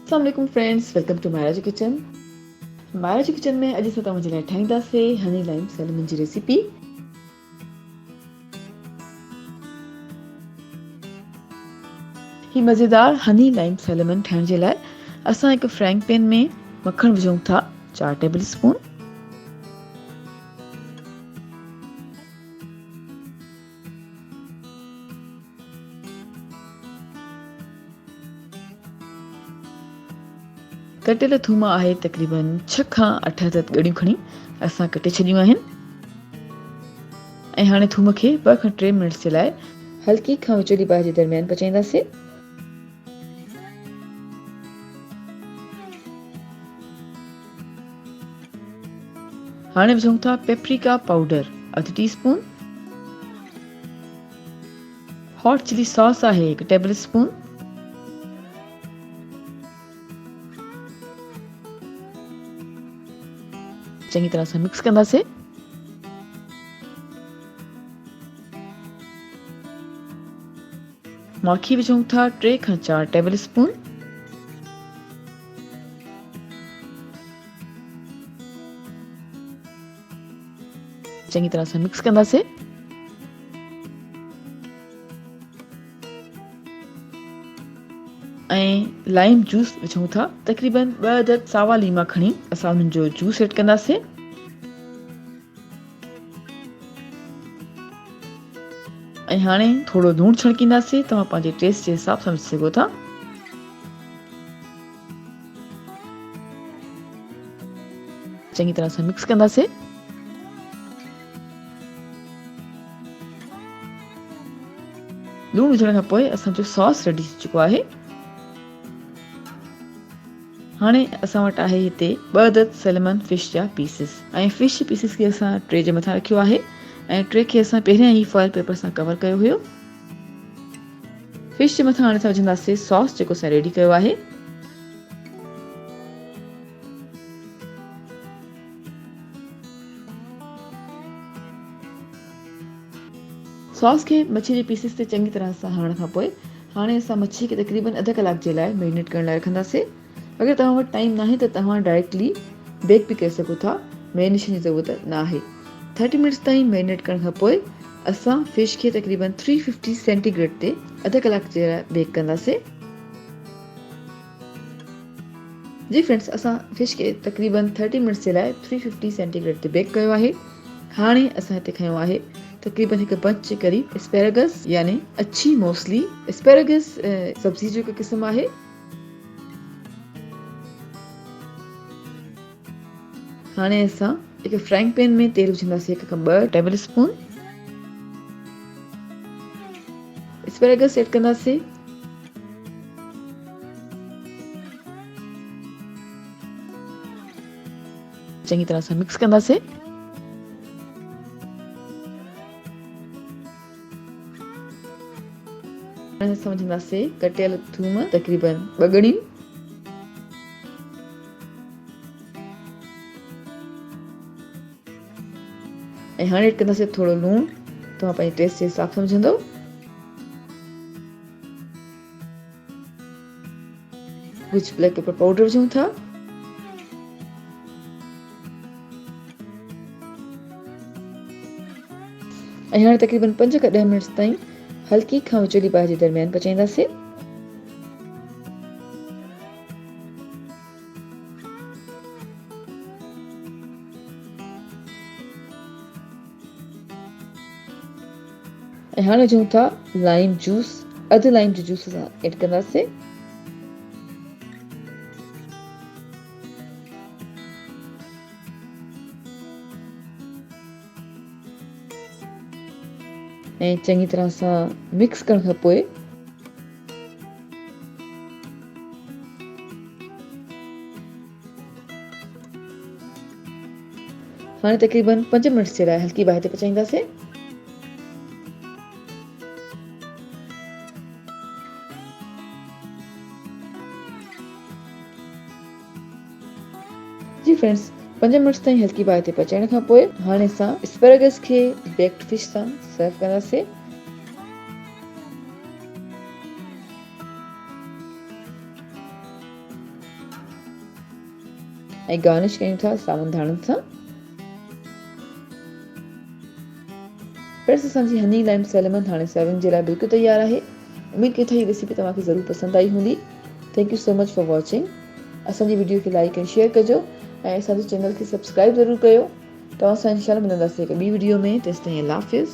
अस्सलाम वालेकुम friends, welcome two महाराज kitchen. महाराज kitchen में अॼु असां तव्हांजे लाइ ठाहींदासीं हनी लाइम सैलमन जी रेसिपी। ही मज़ेदार हनी लाइम सैलमन ठाहिण जे लाइ असां हिकु फ्राइंग पैन में मक्खण विझूं था 4 टेबल स्पून। कटियल थूम आहे तक़रीबन 6 खां 8 अदद ॻड़ियूं खणी असां कटे छॾियूं आहिनि ऐं हाणे थूम खे 2 खां 3 मिनट जे लाइ हल्की खां विचोली बाहि जे दरमियान पचाईंदासीं। हाणे विझूं था पेपरिका पाउडर अधु टीस्पून, हॉट चिली सॉस आहे 1 टेबल स्पून, चङी तरह सां मिक्स कंदासीं। माखी विझूं था 3 खां 4 टेबल स्पून, चङी तरह सां मिक्स कंदासीं। ऐं लाइम जूस विझूं था तक़रीबन 2 अदद सावा लीमा खणी असां उन्हनि जो जूस ऐड कंदासीं। ऐं हाणे थोरो लूणु छणकींदासीं, तव्हां पंहिंजे टेस्ट जे हिसाब सां विझी सघो था। चङी तरह सां मिक्स कंदासीं। लूणु विझण खां पोइ असांजो सॉस रेडी थी चुको आहे। हाणे असां वटि आहे हिते 2 अदद सैलमन फिश जा पीसिस ऐं फिश पीसिस खे असां ट्रे जे मथां रखियो आहे ऐं ट्रे खे असां पहिरियां ई फॉइल पेपर सां कवर कयो हुयो। फिश जे मथां हाणे असां विझंदासीं सॉस जेको असां रेडी कयो आहे। सॉस खे मच्छी जे पीसिस ते चङी तरह सां हणण खां पोइ हाणे असां मच्छी खे तक़रीबन अधु कलाक जे लाइ मैरिनेट करण लाइ रखंदासीं। अगरि तव्हां वटि टाइम न आहे त तव्हां डायरेक्टली बेक बि करे सघो था, मैरिनेशन जी ज़रूरत न आहे। 30 मिनट्स ताईं मैरिनेट करण खां पोइ असां फिश खे तक़रीबन 350 सेंटीग्रेड ते अधु कलाक जे लाइ बेक कंदासीं। जी फ्रेंड्स, असां फिश खे तक़रीबन 30 मिनट्स जे लाइ 350 सेंटीग्रेड ते बेक कयो आहे। हाणे असां हिते खयो आहे तक़रीबन हिकु बंच जे क़रीब एस्पेरागस यानी अच्छी मोसली। एस्पेरागस सब्जी जो हिकु क़िस्म आहे। हाणे असां हिकु फ्राइंग पैन में तेल विझंदासीं 1 खां 2 टेबल स्पून। एस्पेरागस ऐड कंदासीं। चङी तरह सां मिक्स कंदासीं। असां विझंदासीं कटियल थूम तक़रीबन 2 ॻड़ियूं, ऐं हाणे ऐड कंदासीं थोरो लूणु, तव्हां पंहिंजे टेस्ट जे हिसाब सां विझंदव। कुझु ब्लैक पेपर पाउडर विझूं था। ऐं हाणे तक़रीबन 5 खां 10 मिनट्स ताईं हल्की खां विचोली बाहि जे दरमियान पचाईंदासीं। ऐं हाणे विझूं था लाइम जूस, अधु लाइम जो जूस असां ऐड कंदासीं। ऐं चङी तरह सां मिक्स करण खां पोइ हाणे तक़रीबन 5 मिनट्स जे लाइ हल्की बाहि ते पचाईंदासीं। जी फ्रेंड्स, 5 मिनट्स ताईं हल्की बाहि ते पचाइण खां पोइ हाणे असां एस्पेरागस खे बेक्ड फिश सां सर्व कंदासीं। ऐं गार्निश कयूं था सावन धाणनि सां। फ्रेंड्स, असांजी हनी लाइम सैलमन हाणे सर्विंग जे लाइ बिल्कुलु तयारु आहे। उमेद कई था हीअ रेसिपी तव्हांखे ज़रूरु पसंदि आई हूंदी। Thank you so much for watching. असांजी वीडियो खे लाइक ऐं शेयर कजो ऐं असांजे चैनल खे सब्सक्राइब ज़रूरु कयो। तव्हां सां इंशाल्लाह मिलंदासीं हिकु ॿी वीडियो में। तेसिताईं अल्लाह हाफ़िज़।